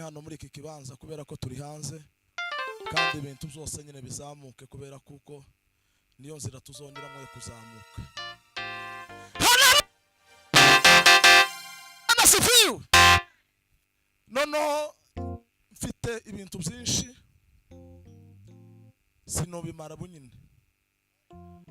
hano muri iki kibanza kubera ko turi hanze kandi ibintu byose nyine bizamuke kubera kuko niyo nzira tuzongeramo yo kuzamuka. Anasifiwe. Nono mfite ibintu byinshi sinobimara bunyine,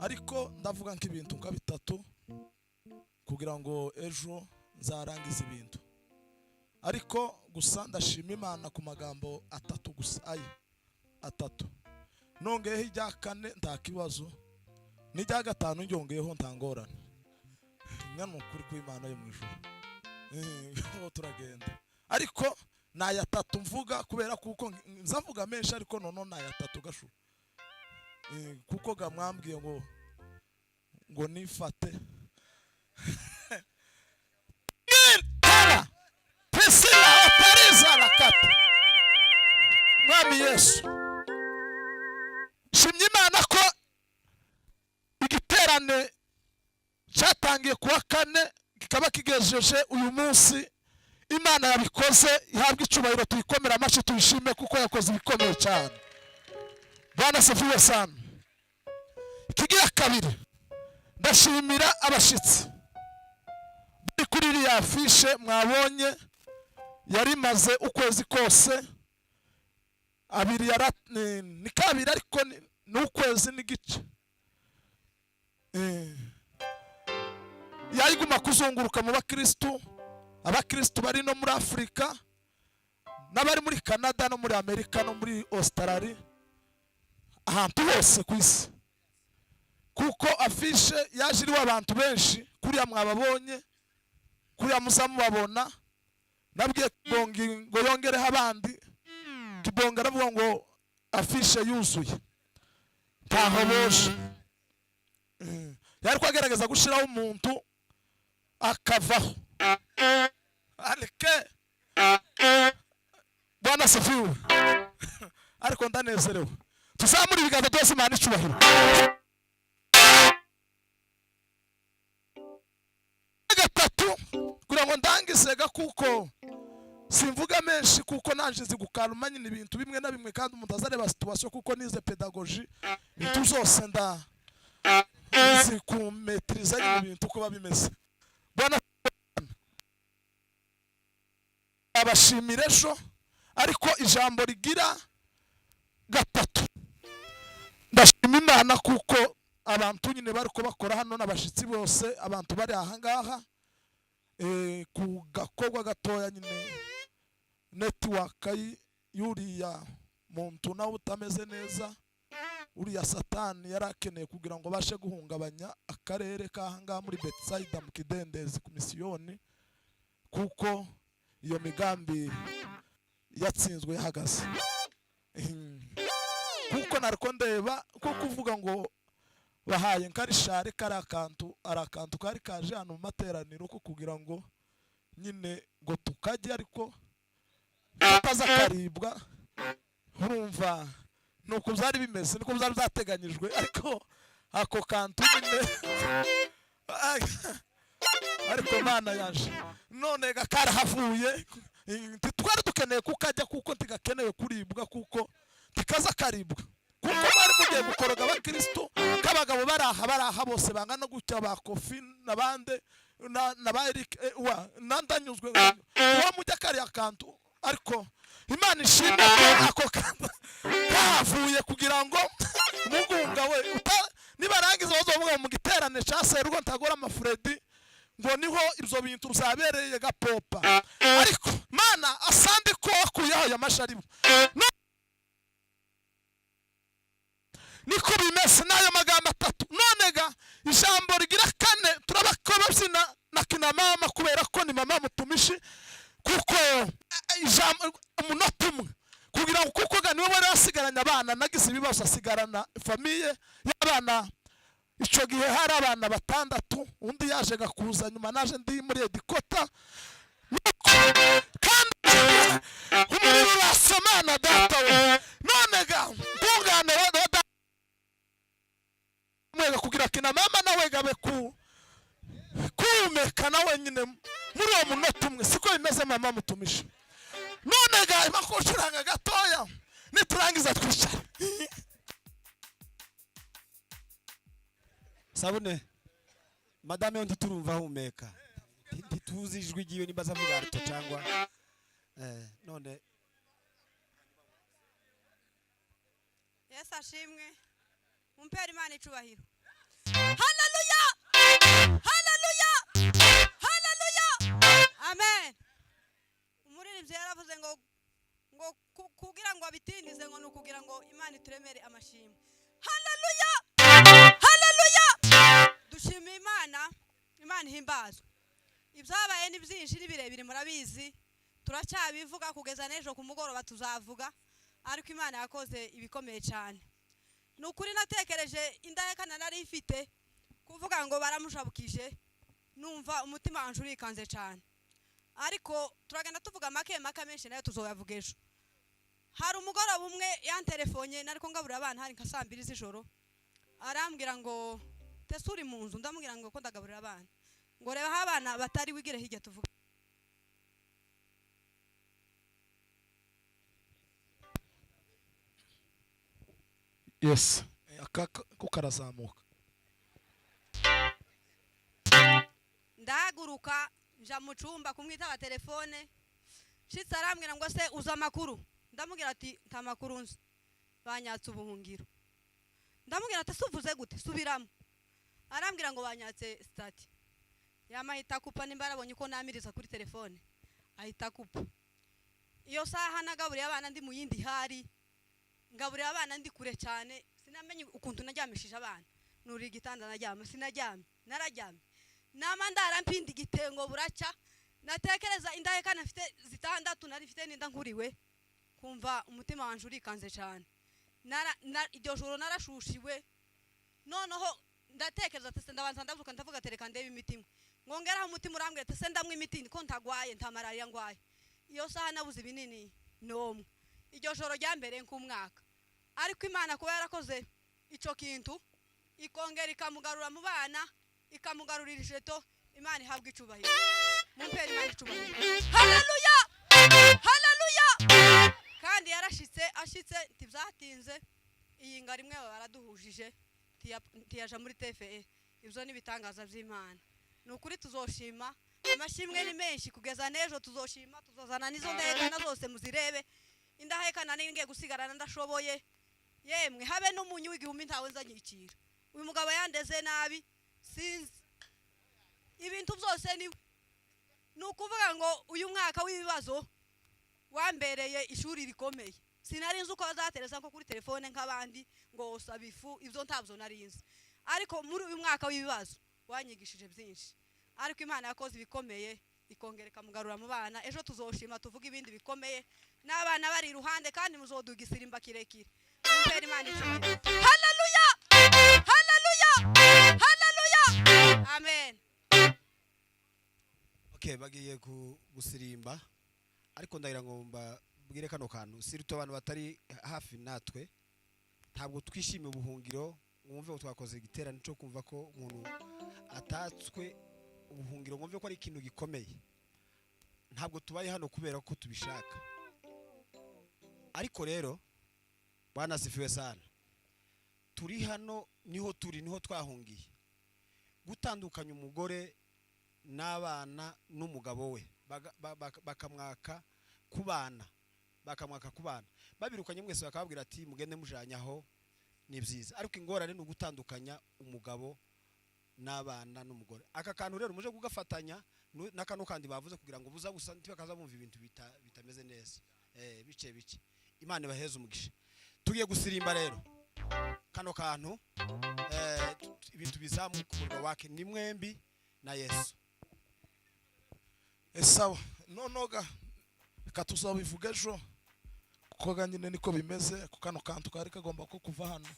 ariko ndavuga nk'ibintu nka bitatu kugira ngo ejo nzarangiza ibintu. Ariko gusa ndashima Imana ku magambo atatu gusa, atatu. Nongeyeho ijya kane nta kibazo, n'ijya gatanu njyongeyeho ntangorane. Nyano kuri kw'Imana yo mu ijuru turagenda. Ariko naya atatu mvuga kubera kuko nzavuga menshi, ariko nono naya atatu gashu kuko gamwambwiye ngo nifate Priscilla Opariza la kata Mwami Yesu. Shimye Imana ko igiterane cyatangiye kuwa kane kikaba kigejeje uyu munsi. Imana yabikoze, ihabwa icubahiro, tuyikomera amashi tuyishime kuko yakoze ibikomeye cyane. Bwana sifiwe sana. Kigira kabiri ndashimira abashitsi kuri iriya afishe mwabonye yari maze ukwezi kose, abiri ni kabiri ariko ni ukwezi n'igice. Yayiguma kuzunguruka mu abakristo bari no muri Afrika n'abari muri Canada no muri Amerika no muri Australia, ahantu hose ku isi, kuko afishe yajiriwe abantu benshi. Kuriya mwababonye, kuriya muzamubabona, nabwiye ngo yongereho abandi. Kibonga aravuga ngo afishe yuzuye ntaho boje. Yari kwagerageza gushiraho umuntu akavaho, ariko Bwana sifiwe. Ariko ndanezerewe, tuzamura ibiganza byose Imana icubahiro. Gatatu kugira ngo ndangisega kuko simvuga menshi, kuko nanje zigukaruma nyine ibintu bimwe na bimwe, kandi umuntu azareba situation kuko nize pedagogy ibintu zose nzi kumetriza ibintu kuba bimeze. Bwana abashimire ejo, ariko ijambo rigira gatatu. Ndashima Imana kuko abantu nyine bari ko bakora hano n'abashitsi bose, abantu bari aha ngaha ku gakogwa gatoya nyine network yuriya muntu nawe utameze neza, uriya satani yarakeneye kugira ngo bashe guhungabanya akarere kaha ngaha muri Bethsaida mu kidendezi ku misiyoni, kuko iyo migambi yatsinzwe yahagaze. Kuko nariko ndeba ko kuvuga ngo bahaye nkarishare kari akantu kari kaje hano mu materaniro ko kugira ngo nyine ngo tukajye, ariko tutaza karibwa. Urumva nuko byari bimeze, niko byari byateganyijwe, ariko ako kantu nyine ariko Mana yaje none gakarahavuye. Twari dukeneye kukajya kuko ntigakenewe kuribwa, kuko tikaza karibwa, kuko bari mugiye gukoroga abakristo k'abagabo baraha bose bangana gutya, ba Kofi nabande na ba Eric nandanyuzwe uwo mujya kari akantu. Ariko Imana ishimwe ako kantu kavuye kugira ngo mugunga we nibarangiza bazovuga mu giterane cya Serugo ntagora amafredi ngo niho ibyo bintu bizabereye gapopa. Ariko Mana asandi ko akuyaho yamasharibu niko bimeze n'ayo magambo atatu. Nonega ijambo rigira kane turabakora byina na kina mama, kubera ko ni mama mutumishi, kuko ijambo umunota umwe kugira ngo kuko niwe wari wasigaranye abana, nagize ibibazo asigarana famiye y'abana. Ico gihe hari abana batandatu, undi yaje gakuza nyuma, naje ndi muri Edikota, kandi umuriro wasomana data we. Nonega ntungane mwega kugira kina mama nawe gabe kumeka nawe nyine muri uwo munota umwe. Siko bimeze mama mutumisha. none ga makoshuranga gatoya niturangiza twishara sabune madame yo ntiturumva humeka ntituzi ijwi giyo nimba zavuga arito cyangwa none Yesu ashimwe mumpera Imana icubahiro. Haleluya haleluya haleluya amen. Umuririmbyi yaravuze ngo kugira ngo abitindize ngo nukugira ngo Imana ituremere amashimwe. Haleluya haleluya dushima Imana. Imana himbazwe. Ibyabaye ni byinshi nibirebire murabizi, turacyabivuga kugeza nejo ku mugoroba tuzavuga, ariko Imana yakoze ibikomeye cyane. Nukuri natekereje indahekana nari ifite kuvuga ngo baramushabukije, numva umutima wanje urikanze cyane, ariko turagenda tuvuga make menshi nayo tuzoyavuga ejo. Hari umugoroba umwe yantelefone nariko ngaburira abana hari nka 2 z'ijoro, arambwira ngo tesuri mu nzu, ndamubwira ngo ko ndagaburira abana, ngo reba abana batari wigire hirya tuvuga. Yes, kukarazamuka. Ndahaguruka nja mu cyumba kumwitaba telefone, shitse arambwira ngo se uza makuru, ndamubwira ati nta makuru nzi, banyatse ubuhungiro. Ndamubwira ati suvuze gute, subiramo. Arambwira ngo banyatse stati. Yamahita kupa nimba arabonye uko namiriza kuri telefone, ahita kupa. Iyo saha nagaburiye abana ndi mu yindi hari, ngaburira abana ndi kure cyane, sinamenye ukuntu naryamishije abana. Nuri igitanda naryama, sinaryamye, nararyamye. Nama ndara mpindi igitengo buraca, natekereza indahekana afite zitandatu nari fite ninda nkuriwe, kumva umutima wanje urikanze cyane. Iryo joro narashushiwe, noneho ndatekereza ati ndabanza ndavuka ndavuga tereka ndebe imitima, ngongeraho umutima urambwira ati ndamwe imiti ko ntagwaye nta malaria ngwaye. Iyo saha nabuze ibinini nomwe, iryo joro ryambere nk'umwaka, ariko Imana kuba yarakoze ico kintu ikongera ikamugarura mu bana, ikamugarurira ijeto, Imana ihabwa icubahiro. Mumpera Imana icubahiro. Haleluya haleluya. Kandi yarashitse ashitse ntibyatinze, iyi ngari imwe baraduhujije tiyaja muri TFE. Ibyo ni bitangaza by'Imana. Nukuri tuzoshima, amashimwe ni menshi kugeza nejo tuzoshima, tuzozana nizo ndahekana zose muzirebe. Indahekana ninge gusigarana ndashoboye, yemwe habe n'umunyu w'igihumi ntawe nzanyikira. Uyu mugabo yandeze nabi sinzi ibintu byose ni nukuvuga ngo uyu mwaka w'ibibazo wambereye ishuri rikomeye. Sinari nzi uko bazatereza nko kuri telefone nk'abandi ngo sabifu, ibyo ntabyo narinzi, ariko muri uyu mwaka w'ibibazo wanyigishije byinshi, ariko Imana yakoze ibikomeye ikongereka mugarura mu bana. Ejo tuzoshima tuvuga ibindi bikomeye, n'abana bari iruhande kandi muzoduga IGISIRIMBA kirekire. Mumpera Imana icubahiro. Haleluya haleluya haleluya amen. Okay, bagiye gusirimba, ariko ndagira ngo mbabwire kano kantu sirito abantu batari hafi natwe, ntabwo twishimiye ubuhungiro. Mwumve ko twakoze igiterane cyo kumva ko umuntu atatswe ubuhungiro, mwumve ko ari ikintu gikomeye. Ntabwo tubaye hano kubera ko tubishaka, ariko rero Bwana sifiwe sana, turi hano niho twahungiye. Gutandukanya umugore n'abana n'umugabo we bakamwaka kubana, babirukanye mwese bakababwira ati mugende mujanyaho, ni byiza. Ariko ingorane no gutandukanya umugabo n'abana n'umugore. Aka kantu rero muje kugafatanya nakano kandi bavuze kugira ngo buza gusa ntibakaza bumva ibintu bitameze neza, bice. Imana ibaheze umugisha. Tugiye gusirimba rero kano kantu, ibintu bizamuka umurwa wake ni mwembi na Yesu. Esawa nonoga katuzobivuga ejo, kuko ganyine niko bimeze. Ku kano kantu kari kagomba ko kuva hano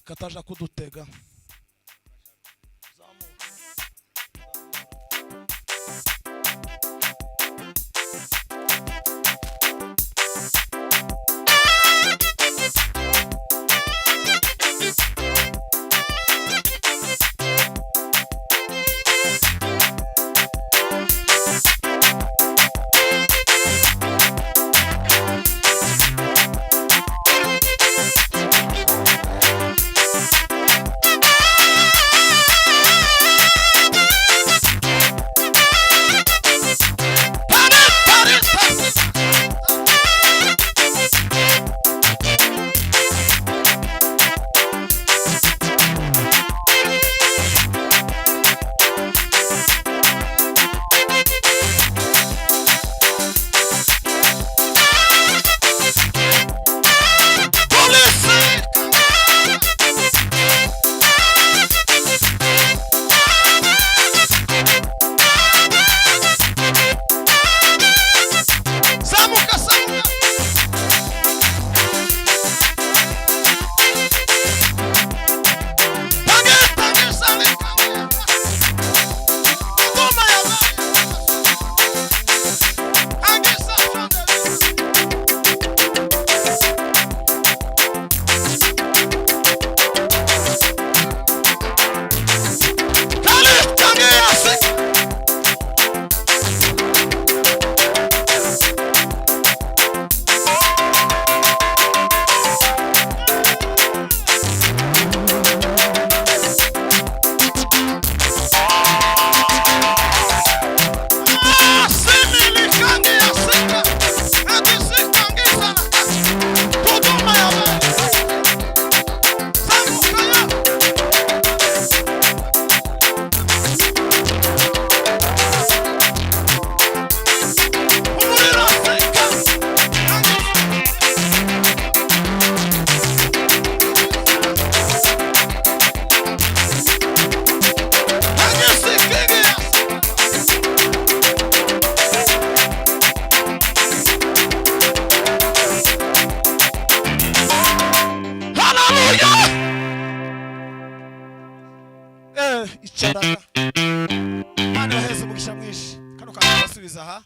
kataja kudutega. bicaraga Mana baheze umugisha mwinshi kano kantu basubiza aha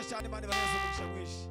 cyane Imana ibahereze umugisha mwinshi